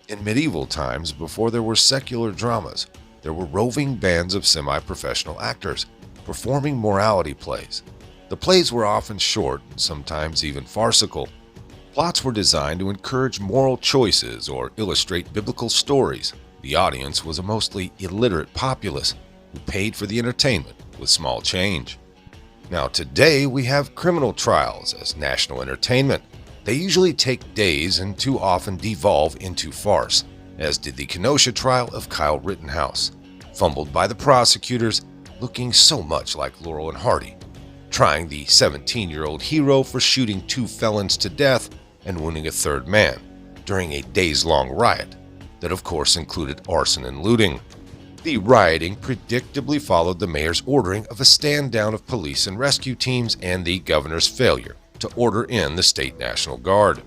In medieval times, before there were secular dramas, there were roving bands of semi-professional actors performing morality plays. The plays were often short and sometimes even farcical. Plots were designed to encourage moral choices or illustrate biblical stories. The audience was a mostly illiterate populace who paid for the entertainment with small change. Now today we have criminal trials as national entertainment. They usually take days and too often devolve into farce, as did the Kenosha trial of Kyle Rittenhouse, fumbled by the prosecutors, looking so much like Laurel and Hardy, trying the 17-year-old hero for shooting 2 felons to death and wounding a 3rd man during a days-long riot that of course included arson and looting. The rioting predictably followed the mayor's ordering of a stand-down of police and rescue teams and the governor's failure to order in the state National Guard.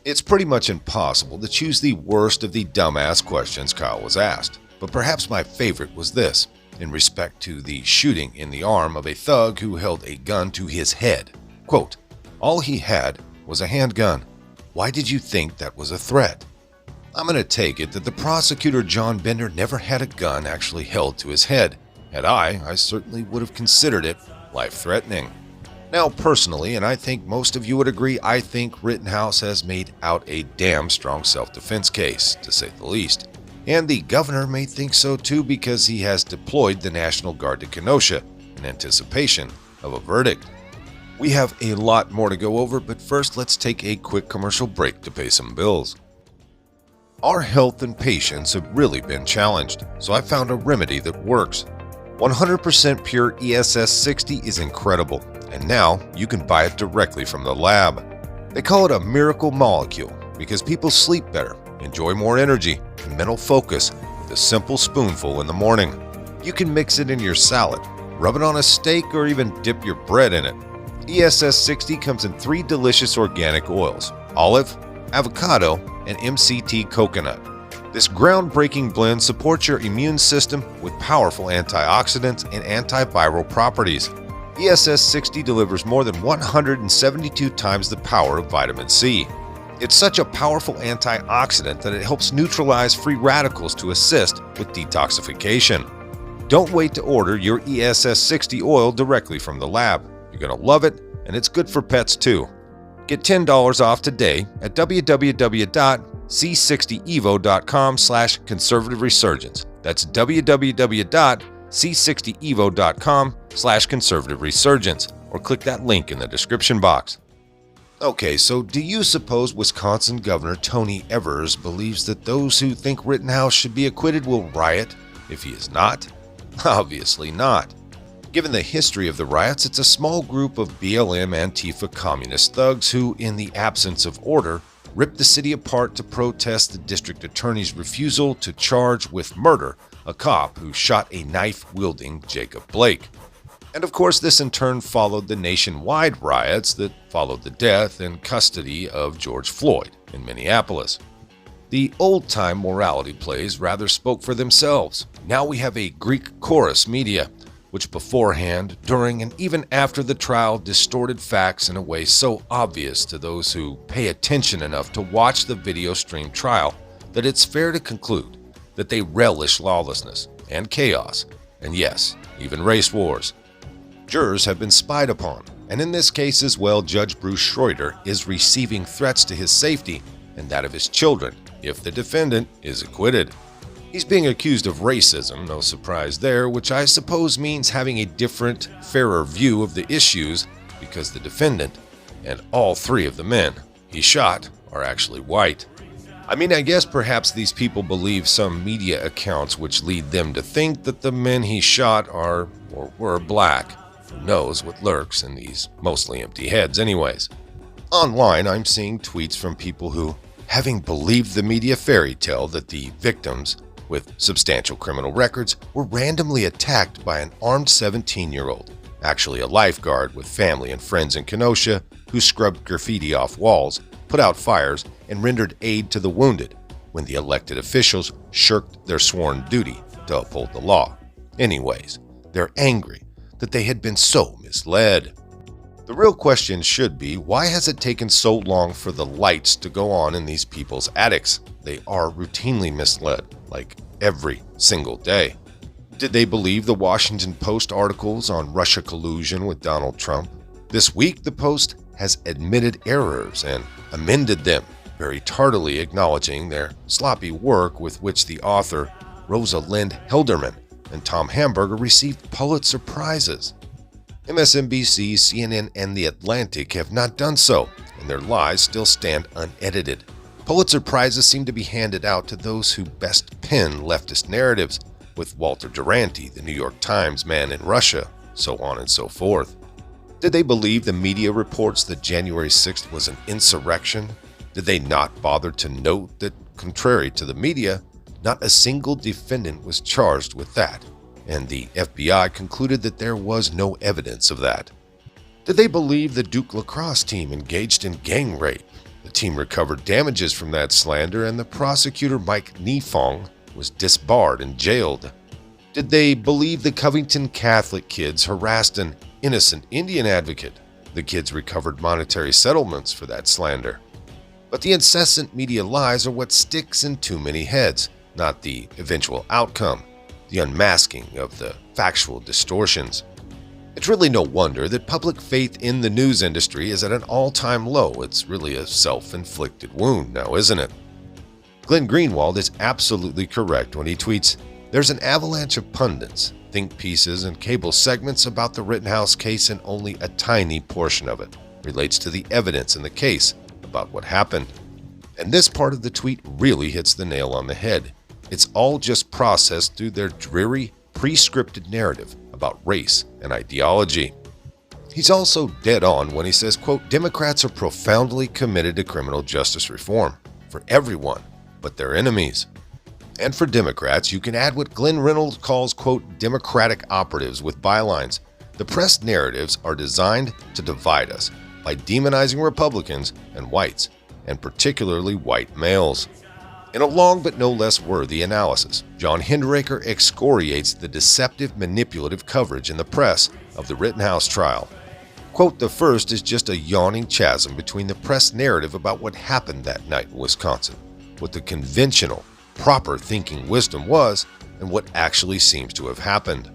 It's pretty much impossible to choose the worst of the dumbass questions Kyle was asked, but perhaps my favorite was this, in respect to the shooting in the arm of a thug who held a gun to his head. Quote, "All he had was a handgun. Why did you think that was a threat?" I'm going to take it that the prosecutor John Bender never had a gun actually held to his head. Had I certainly would have considered it life-threatening. Now personally, and I think most of you would agree, I think Rittenhouse has made out a damn strong self-defense case, to say the least. And the governor may think so too because he has deployed the National Guard to Kenosha in anticipation of a verdict. We have a lot more to go over, but first let's take a quick commercial break to pay some bills. Our health and patience have really been challenged, so I found a remedy that works. 100% pure ESS 60 is incredible, and now you can buy it directly from the lab. They call it a miracle molecule because people sleep better, enjoy more energy, and mental focus with a simple spoonful in the morning. You can mix it in your salad, rub it on a steak, or even dip your bread in it. ESS 60 comes in 3 delicious organic oils: olive, avocado, and MCT coconut. This groundbreaking blend supports your immune system with powerful antioxidants and antiviral properties. ESS 60 delivers more than 172 times the power of vitamin C. It's such a powerful antioxidant that it helps neutralize free radicals to assist with detoxification. Don't wait to order your ESS 60 oil directly from the lab. You're going to love it, and it's good for pets too. Get $10 off today at www.c60evo.com/conservative resurgence. That's www.c60evo.com/conservative resurgence, or click that link in the description box. Okay, so do you suppose Wisconsin Governor Tony Evers believes that those who think Rittenhouse should be acquitted will riot if he is not? Obviously not. Given the history of the riots, it's a small group of BLM Antifa communist thugs who, in the absence of order, ripped the city apart to protest the district attorney's refusal to charge with murder a cop who shot a knife-wielding Jacob Blake. And of course, this in turn followed the nationwide riots that followed the death and custody of George Floyd in Minneapolis. The old-time morality plays rather spoke for themselves. Now we have a Greek chorus media, which beforehand, during, and even after the trial distorted facts in a way so obvious to those who pay attention enough to watch the video stream trial that it's fair to conclude that they relish lawlessness and chaos, and yes, even race wars. Jurors have been spied upon, and in this case as well, Judge Bruce Schroeder is receiving threats to his safety and that of his children if the defendant is acquitted. He's being accused of racism, no surprise there, which I suppose means having a different, fairer view of the issues because the defendant and all 3 of the men he shot are actually white. I mean, I guess perhaps these people believe some media accounts which lead them to think that the men he shot are or were black. Who knows what lurks in these mostly empty heads anyways. Online, I'm seeing tweets from people who, having believed the media fairy tale that the victims with substantial criminal records were randomly attacked by an armed 17-year-old, actually a lifeguard with family and friends in Kenosha, who scrubbed graffiti off walls, put out fires, and rendered aid to the wounded when the elected officials shirked their sworn duty to uphold the law. Anyways, they're angry that they had been so misled. The real question should be, why has it taken so long for the lights to go on in these people's attics? They are routinely misled, like every single day. Did they believe the Washington Post articles on Russia collusion with Donald Trump? This week, the Post has admitted errors and amended them, very tardily acknowledging their sloppy work with which the author, Rosa Lind Helderman, and Tom Hamburger received Pulitzer Prizes. MSNBC, CNN, and The Atlantic have not done so, and their lies still stand unedited. Pulitzer Prizes seem to be handed out to those who best pen leftist narratives, with Walter Duranty, the New York Times man in Russia, so on and so forth. Did they believe the media reports that January 6th was an insurrection? Did they not bother to note that, contrary to the media, not a single defendant was charged with that, and the FBI concluded that there was no evidence of that? Did they believe the Duke lacrosse team engaged in gang rape? The team recovered damages from that slander, and the prosecutor Mike Nifong was disbarred and jailed. Did they believe the Covington Catholic kids harassed an innocent Indian advocate? The kids recovered monetary settlements for that slander. But the incessant media lies are what sticks in too many heads, not the eventual outcome, the unmasking of the factual distortions. It's really no wonder that public faith in the news industry is at an all-time low. It's really a self-inflicted wound now, isn't it? Glenn Greenwald is absolutely correct when he tweets, "There's an avalanche of pundits, think pieces, and cable segments about the Rittenhouse case, and only a tiny portion of it relates to the evidence in the case about what happened." And this part of the tweet really hits the nail on the head. It's all just processed through their dreary, pre-scripted narrative about race and ideology. He's also dead on when he says, quote, "Democrats are profoundly committed to criminal justice reform for everyone but their enemies." And for Democrats, you can add what Glenn Reynolds calls, quote, "Democratic operatives" with bylines. The press narratives are designed to divide us by demonizing Republicans and whites, and particularly white males. In a long but no less worthy analysis, John Hinderaker excoriates the deceptive, manipulative coverage in the press of the Rittenhouse trial. Quote, "The first is just a yawning chasm between the press narrative about what happened that night in Wisconsin, what the conventional, proper thinking wisdom was, and what actually seems to have happened."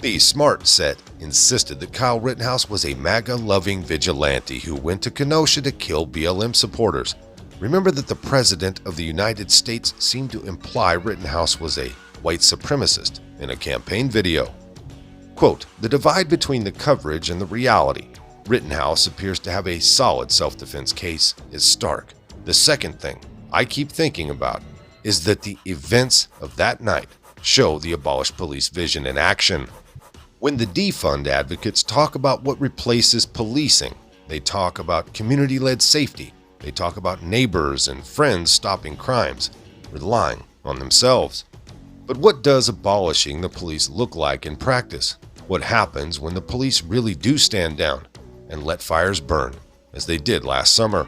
The smart set insisted that Kyle Rittenhouse was a MAGA-loving vigilante who went to Kenosha to kill BLM supporters. Remember that the President of the United States seemed to imply Rittenhouse was a white supremacist in a campaign video. Quote, "The divide between the coverage and the reality. Rittenhouse appears to have a solid self-defense case is stark. The second thing I keep thinking about is that the events of that night show the Abolish Police vision in action. When the defund advocates talk about what replaces policing, they talk about community-led safety. They talk about neighbors and friends stopping crimes, relying on themselves. But what does abolishing the police look like in practice? What happens when the police really do stand down and let fires burn, as they did last summer?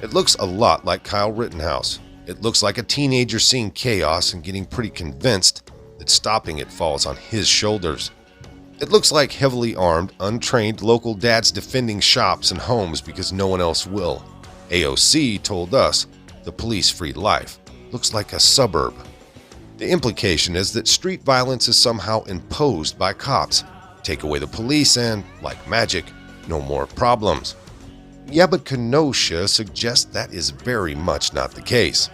It looks a lot like Kyle Rittenhouse. It looks like a teenager seeing chaos and getting pretty convinced that stopping it falls on his shoulders. It looks like heavily armed, untrained local dads defending shops and homes because no one else will. AOC told us the police-free life looks like a suburb. The implication is that street violence is somehow imposed by cops. Take away the police and, like magic, no more problems. Yeah, but Kenosha suggests that is very much not the case.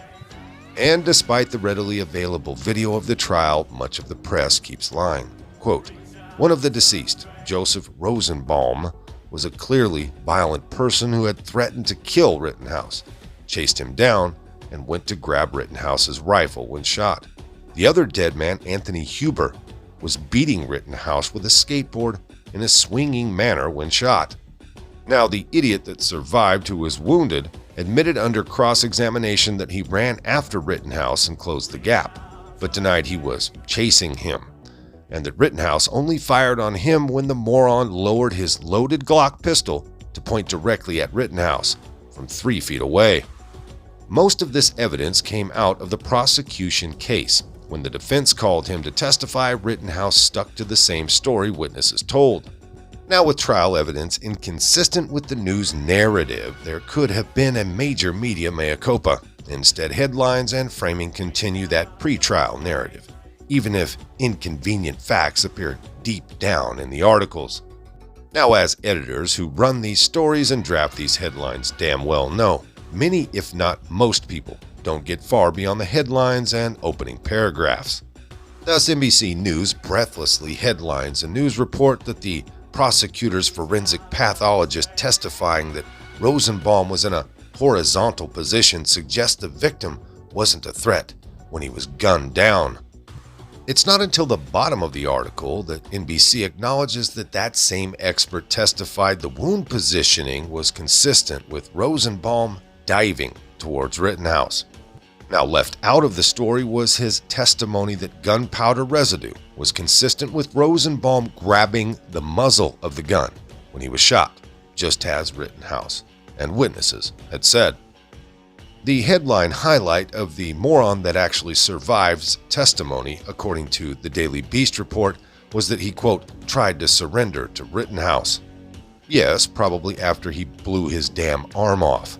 And despite the readily available video of the trial, much of the press keeps lying. Quote, "One of the deceased, Joseph Rosenbaum, was a clearly violent person who had threatened to kill Rittenhouse, chased him down, and went to grab Rittenhouse's rifle when shot. The other dead man, Anthony Huber, was beating Rittenhouse with a skateboard in a swinging manner when shot." Now, the idiot that survived, who was wounded, admitted under cross-examination that he ran after Rittenhouse and closed the gap, but denied he was chasing him, and that Rittenhouse only fired on him when the moron lowered his loaded Glock pistol to point directly at Rittenhouse from 3 feet away. Most of this evidence came out of the prosecution case. When the defense called him to testify, Rittenhouse stuck to the same story witnesses told. Now, with trial evidence inconsistent with the news narrative, there could have been a major media mea culpa. Instead, headlines and framing continue that pre-trial narrative, even if inconvenient facts appear deep down in the articles. Now, as editors who run these stories and draft these headlines damn well know, many, if not most people, don't get far beyond the headlines and opening paragraphs. Thus, NBC News breathlessly headlines a news report that the prosecutor's forensic pathologist testifying that Rosenbaum was in a horizontal position suggests the victim wasn't a threat when he was gunned down. It's not until the bottom of the article that NBC acknowledges that that same expert testified the wound positioning was consistent with Rosenbaum diving towards Rittenhouse. Now, left out of the story was his testimony that gunpowder residue was consistent with Rosenbaum grabbing the muzzle of the gun when he was shot, just as Rittenhouse and witnesses had said. The headline highlight of the moron that actually survives testimony, according to the Daily Beast report, was that he, quote, tried to surrender to Rittenhouse. Yes, probably after he blew his damn arm off.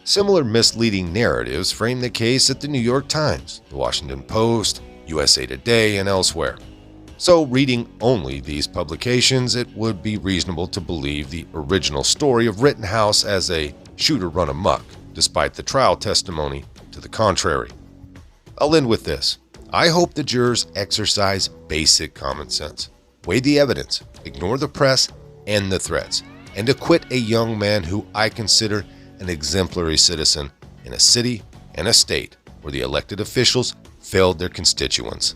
Similar misleading narratives frame the case at the New York Times, the Washington Post, USA Today, and elsewhere. So, reading only these publications, it would be reasonable to believe the original story of Rittenhouse as a shooter run amok, despite the trial testimony to the contrary. I'll end with this. I hope the jurors exercise basic common sense, weigh the evidence, ignore the press and the threats, and acquit a young man who I consider an exemplary citizen in a city and a state where the elected officials failed their constituents.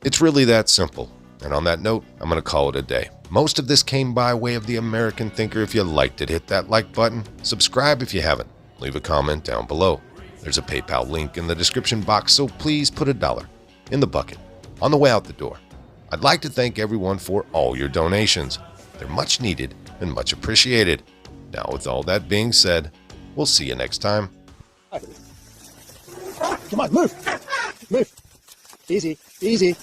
It's really that simple. And on that note, I'm going to call it a day. Most of this came by way of the American Thinker. If you liked it, hit that like button. Subscribe if you haven't. Leave a comment down below. There's a PayPal link in the description box, so please put $1 in the bucket on the way out the door. I'd like to thank everyone for all your donations. They're much needed and much appreciated. Now, with all that being said, we'll see you next time. Come on, move. Move. Easy, easy.